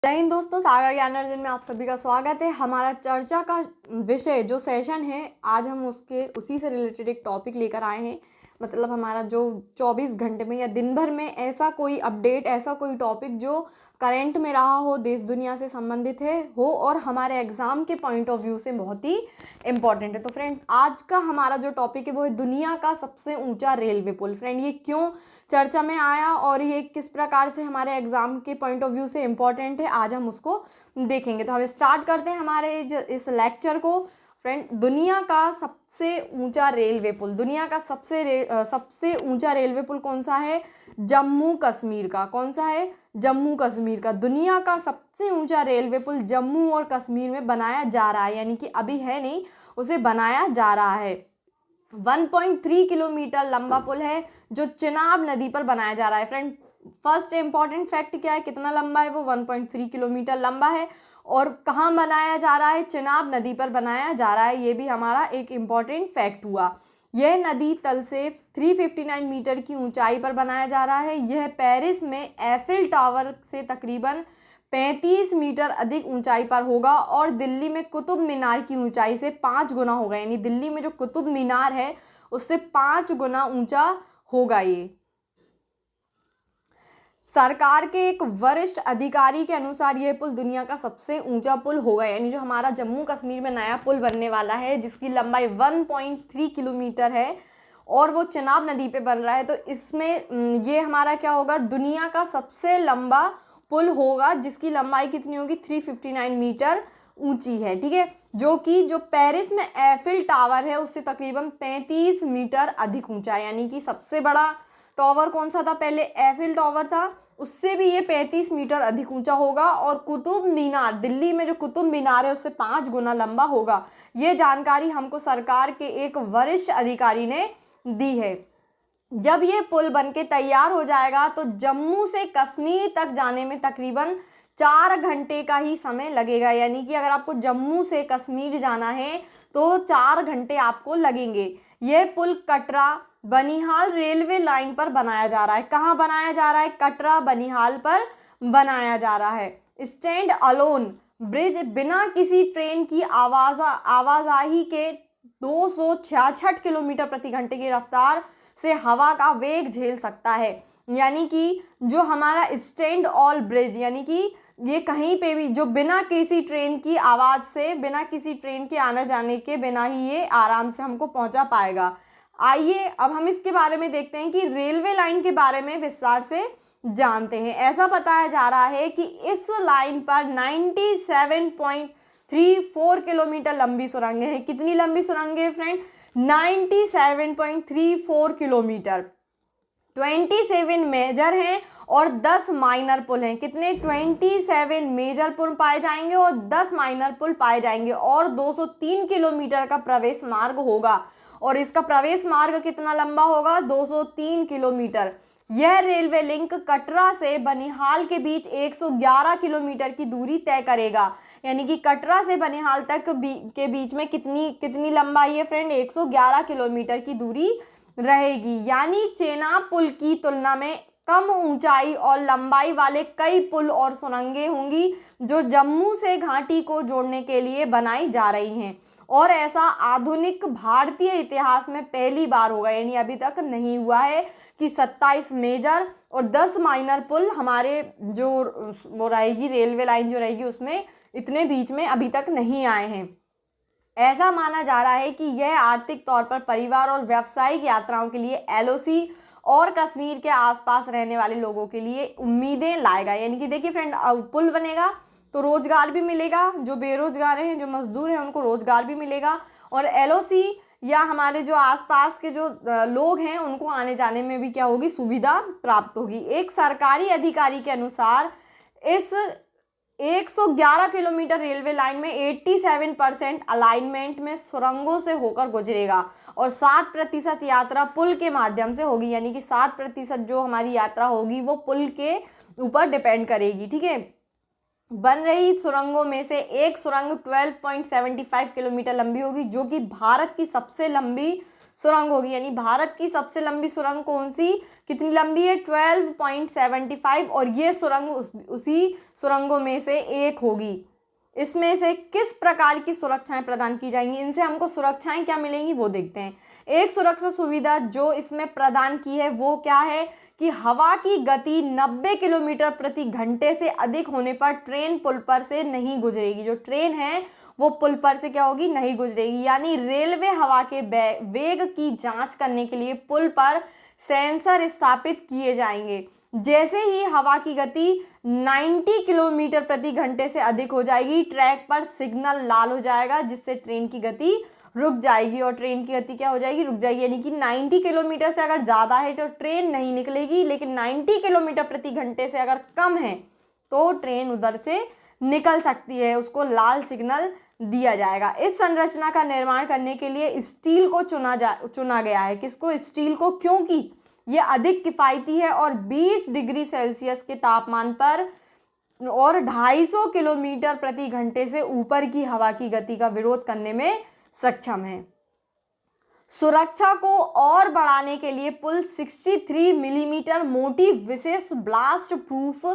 जय हिंद दोस्तों, सागर ज्ञान अर्जन में आप सभी का स्वागत है। हमारा चर्चा का विषय जो सेशन है, आज हम उसी से रिलेटेड एक टॉपिक लेकर आए हैं। मतलब हमारा जो 24 घंटे में या दिन भर में ऐसा कोई अपडेट, ऐसा कोई टॉपिक जो करंट में रहा हो, देश दुनिया से संबंधित हो और हमारे एग्ज़ाम के पॉइंट ऑफ व्यू से बहुत ही इम्पॉर्टेंट है। तो फ्रेंड, आज का हमारा जो टॉपिक है वो है दुनिया का सबसे ऊंचा रेलवे पुल। फ्रेंड, ये क्यों चर्चा में आया और ये किस प्रकार से हमारे एग्जाम के पॉइंट ऑफ व्यू से इम्पॉर्टेंट है, आज हम उसको देखेंगे। तो हम स्टार्ट करते हैं हमारे इस लेक्चर को। फ्रेंड, दुनिया का सबसे ऊंचा रेलवे पुल, दुनिया का सबसे ऊंचा रेलवे पुल कौन सा है? जम्मू कश्मीर का। कौन सा है? जम्मू कश्मीर का। दुनिया का सबसे ऊंचा रेलवे पुल जम्मू और कश्मीर में बनाया जा रहा है, यानी कि अभी है नहीं, उसे बनाया जा रहा है। 1.3 किलोमीटर लंबा पुल है जो चिनाब नदी पर बनाया जा रहा है। फ्रेंड, फर्स्ट इंपॉर्टेंट फैक्ट क्या है? कितना लंबा है वो? 1.3 किलोमीटर लंबा है। और कहाँ बनाया जा रहा है? चिनाब नदी पर बनाया जा रहा है। ये भी हमारा एक इम्पॉर्टेंट फैक्ट हुआ। यह नदी तल से 359 मीटर की ऊंचाई पर बनाया जा रहा है। यह पेरिस में एफिल टावर से तकरीबन 35 मीटर अधिक ऊंचाई पर होगा और दिल्ली में कुतुब मीनार की ऊंचाई से 5 गुना होगा। यानी दिल्ली में जो कुतुब मीनार है उससे 5 गुना ऊंचा होगा। ये सरकार के एक वरिष्ठ अधिकारी के अनुसार यह पुल दुनिया का सबसे ऊंचा पुल होगा। यानी जो हमारा जम्मू कश्मीर में नया पुल बनने वाला है, जिसकी लंबाई 1.3 किलोमीटर है और वो चिनाब नदी पे बन रहा है, तो इसमें ये हमारा क्या होगा? दुनिया का सबसे लंबा पुल होगा, जिसकी लंबाई कितनी होगी? 359 मीटर ऊंची है। ठीक है, जो पेरिस में एफिल टावर है उससे तकरीबन 35 मीटर अधिक ऊंचा है। यानी कि सबसे बड़ा टावर कौन सा था? पहले एफिल टावर था, उससे भी ये 35 मीटर अधिक ऊंचा होगा। और कुतुब मीनार, दिल्ली में जो कुतुब मीनार है उससे 5 गुना लंबा होगा। ये जानकारी हमको सरकार के एक वरिष्ठ अधिकारी ने दी है। जब ये पुल बनके तैयार हो जाएगा तो जम्मू से कश्मीर तक जाने में तकरीबन 4 घंटे का ही समय लगेगा। यानी कि अगर आपको जम्मू से कश्मीर जाना है तो 4 घंटे आपको लगेंगे। यह पुल कटरा बनिहाल रेलवे लाइन पर बनाया जा रहा है। कहाँ बनाया जा रहा है? कटरा बनिहाल पर बनाया जा रहा है। स्टैंड अलोन ब्रिज बिना किसी ट्रेन की आवाजाही के 266 किलोमीटर प्रति घंटे की रफ्तार से हवा का वेग झेल सकता है। यानी कि जो हमारा स्टैंड ऑल ब्रिज, यानी कि ये कहीं पे भी जो बिना किसी ट्रेन की आवाज़ से, बिना किसी ट्रेन के आने जाने के बिना ही ये आराम से हमको पहुंचा पाएगा। आइए अब हम इसके बारे में देखते हैं कि रेलवे लाइन के बारे में विस्तार से जानते हैं। ऐसा बताया जा रहा है कि इस लाइन पर 97.34 किलोमीटर लंबी सुरंगें हैं। कितनी लंबी सुरंगें हैं फ्रेंड? 97.34 किलोमीटर। 27 मेजर हैं और 10 माइनर पुल हैं। कितने? 27 मेजर पुल पाए जाएंगे और 10 माइनर पुल पाए जाएंगे। और 203 किलोमीटर का प्रवेश मार्ग होगा। और इसका प्रवेश मार्ग कितना लंबा होगा? 203 किलोमीटर। यह रेलवे लिंक कटरा से बनिहाल के बीच 111 किलोमीटर की दूरी तय करेगा। यानी कि कटरा से बनिहाल तक के बीच में कितनी लंबाई है फ्रेंड? 111 किलोमीटर की दूरी रहेगी। यानी चेनाब पुल की तुलना में कम ऊंचाई और लंबाई वाले कई पुल और सुरंगें होंगी जो जम्मू से घाटी को जोड़ने के लिए बनाई जा रही हैं। और ऐसा आधुनिक भारतीय इतिहास में पहली बार होगा। यानी अभी तक नहीं हुआ है कि 27 मेजर और 10 माइनर पुल हमारे जो वो रहेगी रेलवे लाइन जो रहेगी उसमें इतने बीच में अभी तक नहीं आए हैं। ऐसा माना जा रहा है कि यह आर्थिक तौर पर परिवार और व्यावसायिक यात्राओं के लिए एलओसी और कश्मीर के आसपास रहने वाले लोगों के लिए उम्मीदें लाएगा। यानी कि देखिए फ्रेंड, पुल बनेगा तो रोजगार भी मिलेगा, जो बेरोजगार हैं, जो मजदूर हैं, उनको रोजगार भी मिलेगा। और एलओसी या हमारे जो आसपास के जो लोग हैं उनको आने जाने में भी क्या होगी? सुविधा प्राप्त होगी। एक सरकारी अधिकारी के अनुसार इस 111 किलोमीटर रेलवे लाइन में 87% अलाइनमेंट में सुरंगों से होकर गुजरेगा और 7% यात्रा पुल के माध्यम से होगी। यानी कि 7% जो हमारी यात्रा होगी वो पुल के ऊपर डिपेंड करेगी। ठीक है, बन रही सुरंगों में से एक सुरंग 12.75 किलोमीटर लंबी होगी, जो कि भारत की सबसे लंबी सुरंग होगी। यानी भारत की सबसे लंबी सुरंग कौन सी, कितनी लंबी है, 12.75, और ये सुरंग उसी सुरंगों में से एक होगी। इसमें से किस प्रकार की सुरक्षाएं प्रदान की जाएंगी, इनसे हमको सुरक्षाएं क्या मिलेंगी वो देखते हैं। एक सुरक्षा सुविधा जो इसमें प्रदान की है वो क्या है कि हवा की गति 90 किलोमीटर प्रति घंटे से अधिक होने पर ट्रेन पुल पर से नहीं गुजरेगी। जो ट्रेन है वो पुल पर से क्या होगी, नहीं गुजरेगी। यानी रेलवे हवा के वेग की जांच करने के लिए पुल पर सेंसर स्थापित किए जाएंगे। जैसे ही हवा की गति 90 किलोमीटर प्रति घंटे से अधिक हो जाएगी, ट्रैक पर सिग्नल लाल हो जाएगा, जिससे ट्रेन की गति रुक जाएगी, और ट्रेन की गति क्या हो जाएगी, रुक जाएगी। यानी कि 90 किलोमीटर से अगर ज़्यादा है तो ट्रेन नहीं निकलेगी, लेकिन 90 किलोमीटर प्रति घंटे से अगर कम है तो ट्रेन उधर से निकल सकती है, उसको लाल सिग्नल दिया जाएगा। इस संरचना का निर्माण करने के लिए स्टील को चुना गया है। किसको, स्टील को, क्योंकि ये अधिक किफ़ायती है और 20 डिग्री सेल्सियस के तापमान पर और 250 किलोमीटर प्रति घंटे से ऊपर की हवा की गति का विरोध करने में सक्षम है। सुरक्षा को और बढ़ाने के लिए पुल 63 मिलीमीटर मोटी विशेष ब्लास्ट प्रूफ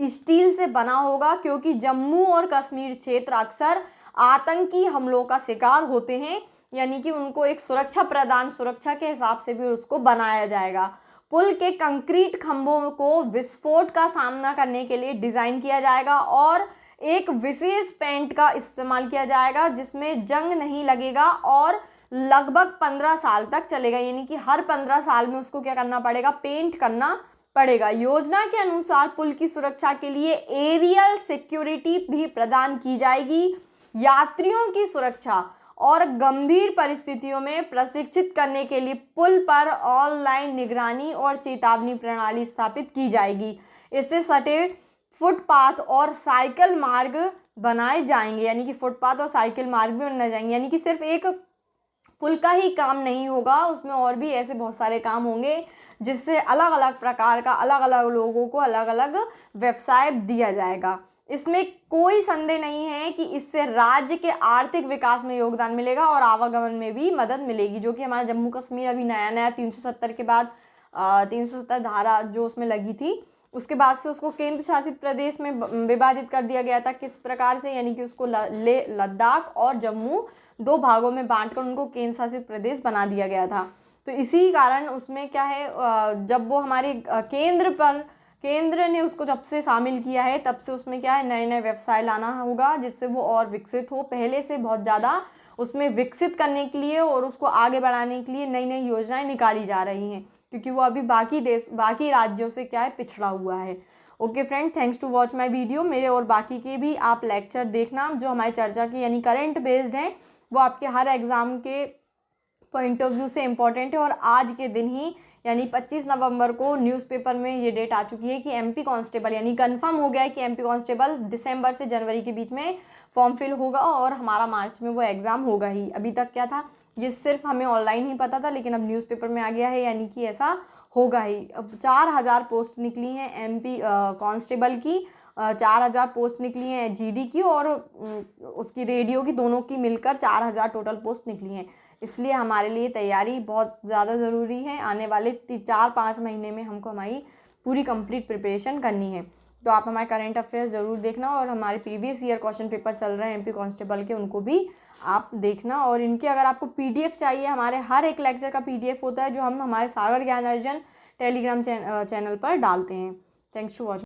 स्टील से बना होगा, क्योंकि जम्मू और कश्मीर क्षेत्र अक्सर आतंकी हमलों का शिकार होते हैं। यानी कि उनको एक सुरक्षा के हिसाब से भी उसको बनाया जाएगा। पुल के कंक्रीट खंभों को विस्फोट का सामना करने के लिए डिज़ाइन किया जाएगा और एक विशेष पेंट का इस्तेमाल किया जाएगा जिसमें जंग नहीं लगेगा और लगभग 15 साल तक चलेगा। यानी कि हर 15 साल में उसको क्या करना पड़ेगा, पेंट करना पड़ेगा। योजना के अनुसार पुल की सुरक्षा के लिए एरियल सिक्योरिटी भी प्रदान की जाएगी। यात्रियों की सुरक्षा और गंभीर परिस्थितियों में प्रशिक्षित करने के लिए पुल पर ऑनलाइन निगरानी और चेतावनी प्रणाली स्थापित की जाएगी। इससे सटे फुटपाथ और साइकिल मार्ग बनाए जाएंगे। यानी कि फुटपाथ और साइकिल मार्ग भी बनाए जाएंगे। यानी कि सिर्फ एक पुल का ही काम नहीं होगा, उसमें और भी ऐसे बहुत सारे काम होंगे जिससे अलग अलग प्रकार का अलग अलग लोगों को अलग अलग व्यवसाय दिया जाएगा। इसमें कोई संदेह नहीं है कि इससे राज्य के आर्थिक विकास में योगदान मिलेगा और आवागमन में भी मदद मिलेगी। जो कि हमारा जम्मू कश्मीर अभी नया 370 के बाद 370 धारा जो उसमें लगी थी, उसके बाद से उसको केंद्र शासित प्रदेश में विभाजित कर दिया गया था। किस प्रकार से, यानी कि उसको लद्दाख और जम्मू 2 भागों में बांटकर उनको केंद्र शासित प्रदेश बना दिया गया था। तो इसी कारण उसमें क्या है, जब वो हमारे केंद्र ने उसको जब से शामिल किया है तब से उसमें क्या है, नए नए व्यवसाय लाना होगा जिससे वो और विकसित हो। पहले से बहुत ज़्यादा उसमें विकसित करने के लिए और उसको आगे बढ़ाने के लिए नई नई योजनाएं निकाली जा रही हैं, क्योंकि वो अभी बाकी राज्यों से क्या है, पिछड़ा हुआ है। Okay friend, thanks to watch my video. मेरे और बाकी के भी आप लेक्चर देखना जो हमारी चर्चा के यानी करंट बेस्ड हैं, वो आपके हर एग्ज़ाम के पॉइंट ऑफ व्यू से इम्पॉर्टेंट है। और आज के दिन ही यानी 25 नवंबर को न्यूज़पेपर में ये डेट आ चुकी है कि एमपी कांस्टेबल यानी कंफर्म हो गया है कि एमपी कांस्टेबल दिसंबर से जनवरी के बीच में फॉर्म फिल होगा और हमारा मार्च में वो एग्ज़ाम होगा ही। अभी तक क्या था, ये सिर्फ हमें ऑनलाइन ही पता था, लेकिन अब न्यूज़पेपर में आ गया है, यानी कि ऐसा होगा ही। अब 4000 पोस्ट निकली हैं एमपी कांस्टेबल की, 4000 पोस्ट निकली हैं जीडी की और उसकी रेडियो की, दोनों की मिलकर 4000 टोटल पोस्ट निकली हैं। इसलिए हमारे लिए तैयारी बहुत ज़्यादा ज़रूरी है। आने वाले 4-5 महीने में हमको हमारी पूरी कंप्लीट प्रिपरेशन करनी है। तो आप हमारे करंट अफेयर्स ज़रूर देखना और हमारे प्रीवियस ईयर क्वेश्चन पेपर चल रहे हैं एमपी कांस्टेबल के, उनको भी आप देखना। और इनके अगर आपको पीडीएफ चाहिए, हमारे हर एक लेक्चर का पीडीएफ होता है जो हम हमारे सागर ज्ञान अर्जन टेलीग्राम चैनल पर डालते हैं। Thanks to watching.